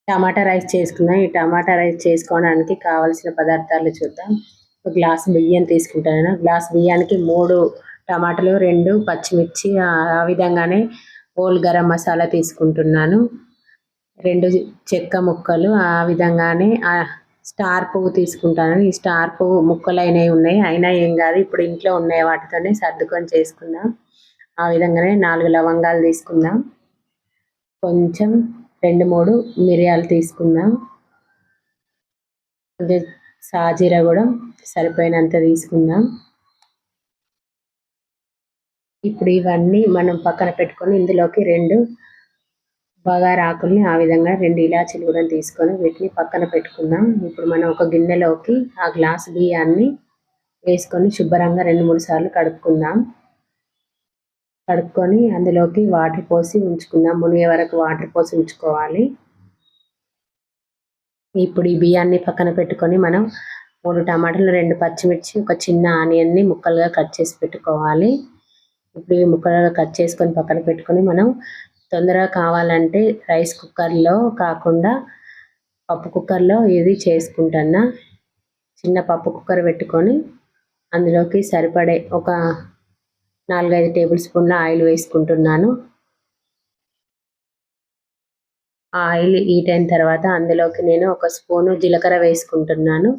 టమాటా rice చేసుకున్నాం. ఈ టమాటా rice చేసుకోవడానికి కావాల్సిన పదార్థాలు చూద్దాం. ఒక గ్లాస్ బియ్యం తీసుకుంటాను. గ్లాస్ బియ్యానికి 3 టమాటాలు, 2 పచ్చిమిర్చి, ఆ విధంగానే హోల్ గరం మసాలా తీసుకుంటున్నాను. 2 చెక్క ముక్కలు, ఆ విధంగానే స్టార్ పువ్వు తీసుకుంటాను. ఈ స్టార్ పువ్వు ముక్కలైనవి ఉన్నాయి, అయినా ఏం కాదు, ఇప్పుడు ఇంట్లో ఉన్నాయి వాటితోనే సర్దుకొని చేసుకుందాం. ఆ విధంగానే 4 లవంగాలు తీసుకుందాం. కొంచెం 2-3 మిరియాలు తీసుకుందాం. కొంచెం సాజీర కూడా సరిపోయినంత తీసుకుందాం. ఇప్పుడు ఇవన్నీ మనం పక్కన పెట్టుకొని ఇందులోకి 2 బగారా ఆకుల్ని, ఆ విధంగా 2 ఇలాచీలు కూడా తీసుకొని వీటిని పక్కన పెట్టుకుందాం. ఇప్పుడు మనం ఒక గిన్నెలోకి ఆ గ్లాస్ బియ్యాన్ని వేసుకొని శుభ్రంగా 2-3 సార్లు కడుక్కుందాం. కడుక్కొని అందులోకి వాటర్ పోసి ఉంచుకుందాం. మునిగే వరకు వాటర్ పోసి ఉంచుకోవాలి. ఇప్పుడు ఈ బియ్యాన్ని పక్కన పెట్టుకొని మనం 3 టమాటాలు, 2 పచ్చిమిర్చి, ఒక చిన్న ఆనియన్ని ముక్కలుగా కట్ చేసి పెట్టుకోవాలి. ఇప్పుడు ఇవి ముక్కలుగా కట్ చేసుకొని పక్కన పెట్టుకొని మనం తొందరగా కావాలంటే రైస్ కుక్కర్లో కాకుండా పప్పు కుక్కర్లో ఇది చేసుకుంటున్నా. చిన్న పప్పు కుక్కర్ పెట్టుకొని అందులోకి సరిపడే ఒక 4-5 టేబుల్ స్పూన్ల ఆయిల్ వేసుకుంటున్నాను. ఆయిల్ హీట్ అయిన తర్వాత అందులోకి నేను ఒక స్పూను జీలకర్ర వేసుకుంటున్నాను.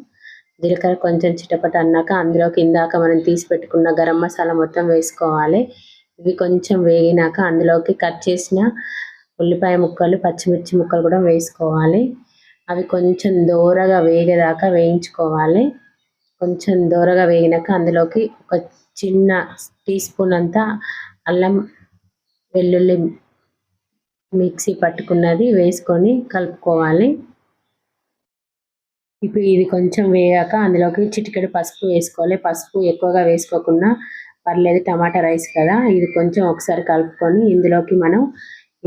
జీలకర్ర కొంచెం చిటపట అన్నాక అందులోకి ఇందాక మనం తీసి పెట్టుకున్న గరం మసాలా మొత్తం వేసుకోవాలి. ఇవి కొంచెం వేగినాక అందులోకి కట్ చేసిన ఉల్లిపాయ ముక్కలు, పచ్చిమిర్చి ముక్కలు కూడా వేసుకోవాలి. అవి కొంచెం దోరగా వేగేదాకా వేయించుకోవాలి. కొంచెం దోరగా వేగినాక అందులోకి ఒక చిన్న టీ స్పూన్ అంతా అల్లం వెల్లుల్లి మిక్సీ పట్టుకున్నది వేసుకొని కలుపుకోవాలి. ఇప్పుడు ఇది కొంచెం వేగాక అందులోకి చిటికెడు పసుపు వేసుకోవాలి. పసుపు ఎక్కువగా వేసుకోకుండా పర్లేదు, టమాటా రైస్ కదా. ఇది కొంచెం ఒకసారి కలుపుకొని ఇందులోకి మనం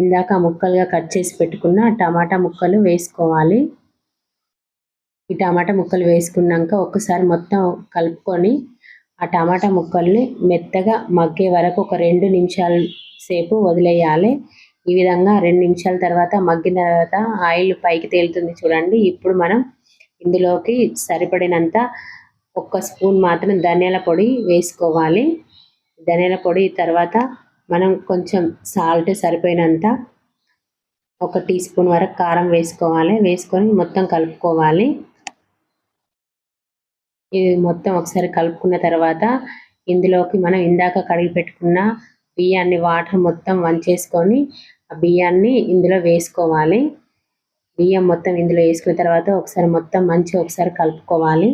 ఇందాక ముక్కలుగా కట్ చేసి పెట్టుకున్న టమాటా ముక్కలు వేసుకోవాలి. ఈ టమాటా ముక్కలు వేసుకున్నాక ఒక్కసారి మొత్తం కలుపుకొని ఆ టమాటా ముక్కల్ని మెత్తగా మగ్గే వరకు ఒక 2 నిమిషాల సేపు వదిలేయాలి. ఈ విధంగా 2 నిమిషాల తర్వాత మగ్గిన తర్వాత ఆయిల్ పైకి తేలుతుంది చూడండి. ఇప్పుడు మనం ఇందులోకి సరిపడినంత 1 స్పూన్ మాత్రం ధనియాల పొడి వేసుకోవాలి. ధనియాల పొడి తర్వాత మనం కొంచెం సాల్ట్ సరిపోయినంత 1 టీ స్పూన్ వరకు కారం వేసుకోవాలి. వేసుకొని మొత్తం కలుపుకోవాలి. ఇది మొత్తం ఒకసారి కలుపుకున్న తర్వాత ఇందులోకి మనం ఇందాక కడిగి పెట్టుకున్న బియ్యాన్ని వాటర్ మొత్తం వంచేసుకొని ఆ బియ్యాన్ని ఇందులో వేసుకోవాలి. బియ్యం మొత్తం ఇందులో వేసుకున్న తర్వాత ఒకసారి మొత్తం మంచిగా ఒకసారి కలుపుకోవాలి.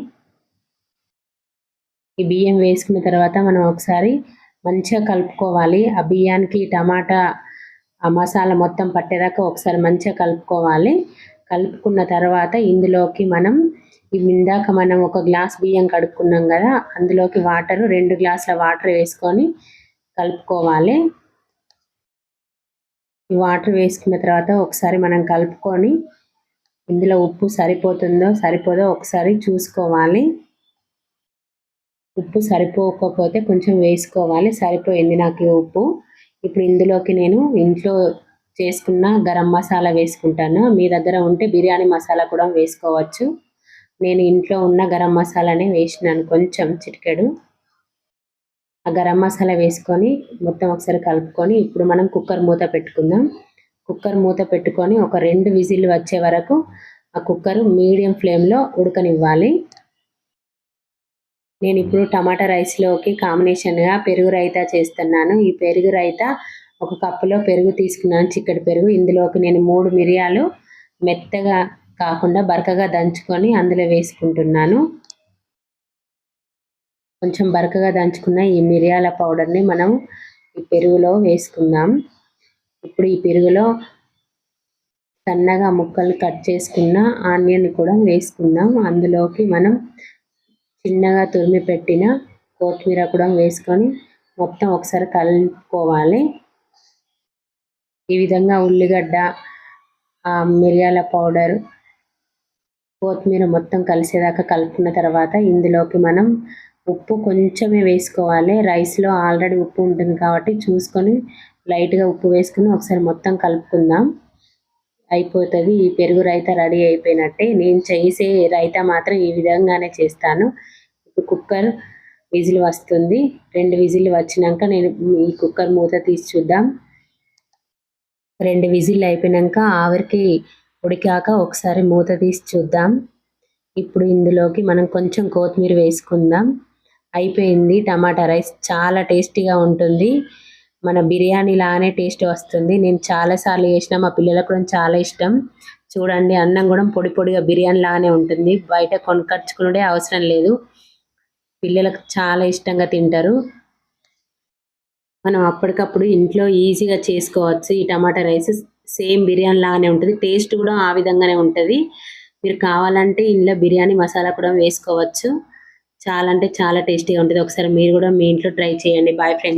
ఈ బియ్యం వేసుకున్న తర్వాత మనం ఒకసారి మంచిగా కలుపుకోవాలి. ఆ బియ్యానికి టమాటా ఆ మసాలా మొత్తం పట్టేదాకా ఒకసారి మంచిగా కలుపుకోవాలి. కలుపుకున్న తర్వాత ఇందులోకి మనం ఇందాక మనం ఒక గ్లాస్ బియ్యం కడుక్కున్నాం కదా, అందులోకి 2 గ్లాసుల వాటర్ వేసుకొని కలుపుకోవాలి. ఈ వాటర్ వేసుకున్న తర్వాత ఒకసారి మనం కలుపుకొని ఇందులో ఉప్పు సరిపోతుందో సరిపోదో ఒకసారి చూసుకోవాలి. ఉప్పు సరిపోకపోతే కొంచెం వేసుకోవాలి. సరిపోయింది నాకు ఉప్పు. ఇప్పుడు ఇందులోకి నేను ఇంట్లో చేసుకున్న గరం మసాలా వేసుకుంటాను. మీ దగ్గర ఉంటే బిర్యానీ మసాలా కూడా వేసుకోవచ్చు. నేను ఇంట్లో ఉన్న గరం మసాలానే వేసినాను, కొంచెం చిటికెడు. ఆ గరం మసాలా వేసుకొని మొత్తం ఒకసారి కలుపుకొని ఇప్పుడు మనం కుక్కర్ మూత పెట్టుకుందాం. కుక్కర్ మూత పెట్టుకొని ఒక 2 విజిల్లు వచ్చే వరకు ఆ కుక్కర్ మీడియం ఫ్లేమ్లో ఉడకనివ్వాలి. నేను ఇప్పుడు టమాటా రైస్లోకి కాంబినేషన్గా పెరుగు రైతా చేస్తున్నాను. ఈ పెరుగు రైతా ఒక కప్పులో పెరుగు తీసుకున్నాను, చిక్కటి పెరుగు. ఇందులోకి నేను 3 మిరియాలు మెత్తగా కాకుండా బరకగా దంచుకొని అందులో వేసుకుంటున్నాను. కొంచెం బరకగా దంచుకున్న ఈ మిరియాల పౌడర్ని మనం ఈ పెరుగులో వేసుకుందాం. ఇప్పుడు ఈ పెరుగులో సన్నగా ముక్కలు కట్ చేసుకున్న ఆనియన్ కూడా వేసుకుందాం. అందులోకి మనం చిన్నగా తురిమి పెట్టిన కొత్తిమీర కూడా వేసుకొని మొత్తం ఒకసారి కలుపుకోవాలి. ఈ విధంగా ఉల్లిగడ్డ, మిరియాల పౌడర్, కొత్తిమీర మొత్తం కలిసేదాకా కలుపుకున్న తర్వాత ఇందులోకి మనం ఉప్పు కొంచెమే వేసుకోవాలి. రైస్లో ఆల్రెడీ ఉప్పు ఉంటుంది కాబట్టి చూసుకొని లైట్గా ఉప్పు వేసుకొని ఒకసారి మొత్తం కలుపుకుందాం. అయిపోతుంది. ఈ పెరుగు రైతా రెడీ అయిపోయినట్టే. నేను చేసే రైతా మాత్రం ఈ విధంగానే చేస్తాను. ఇప్పుడు కుక్కర్ విజిల్ వస్తుంది. 2 విజిల్ వచ్చినాక నేను ఈ కుక్కర్ మూత తీసి చూద్దాం. 2 విజిల్ అయిపోయినాక ఆవిరికి ఉడికాక ఒకసారి మూత తీసి చూద్దాం. ఇప్పుడు ఇందులోకి మనం కొంచెం కొత్తిమీర వేసుకుందాం. అయిపోయింది. టమాటా రైస్ చాలా టేస్టీగా ఉంటుంది. మన బిర్యానీ లానే టేస్ట్ వస్తుంది. నేను చాలాసార్లు చేసిన, మా పిల్లలకు కూడా చాలా ఇష్టం. చూడండి, అన్నం కూడా పొడి పొడిగా బిర్యానీ లానే ఉంటుంది. బయట కొనుక్కొచ్చుకునే అవసరం లేదు. పిల్లలకు చాలా ఇష్టంగా తింటారు. మనం అప్పటికప్పుడు ఇంట్లో ఈజీగా చేసుకోవచ్చు. ఈ టమాటా రైస్ సేమ్ బిర్యానీ లాగానే ఉంటుంది. టేస్ట్ కూడా ఆ విధంగానే ఉంటుంది. మీరు కావాలంటే ఇందులో బిర్యానీ మసాలా కూడా వేసుకోవచ్చు. చాలా అంటే చాలా టేస్టీగా ఉంటుంది. ఒకసారి మీరు కూడా మీ ఇంట్లో ట్రై చేయండి. Bye friends.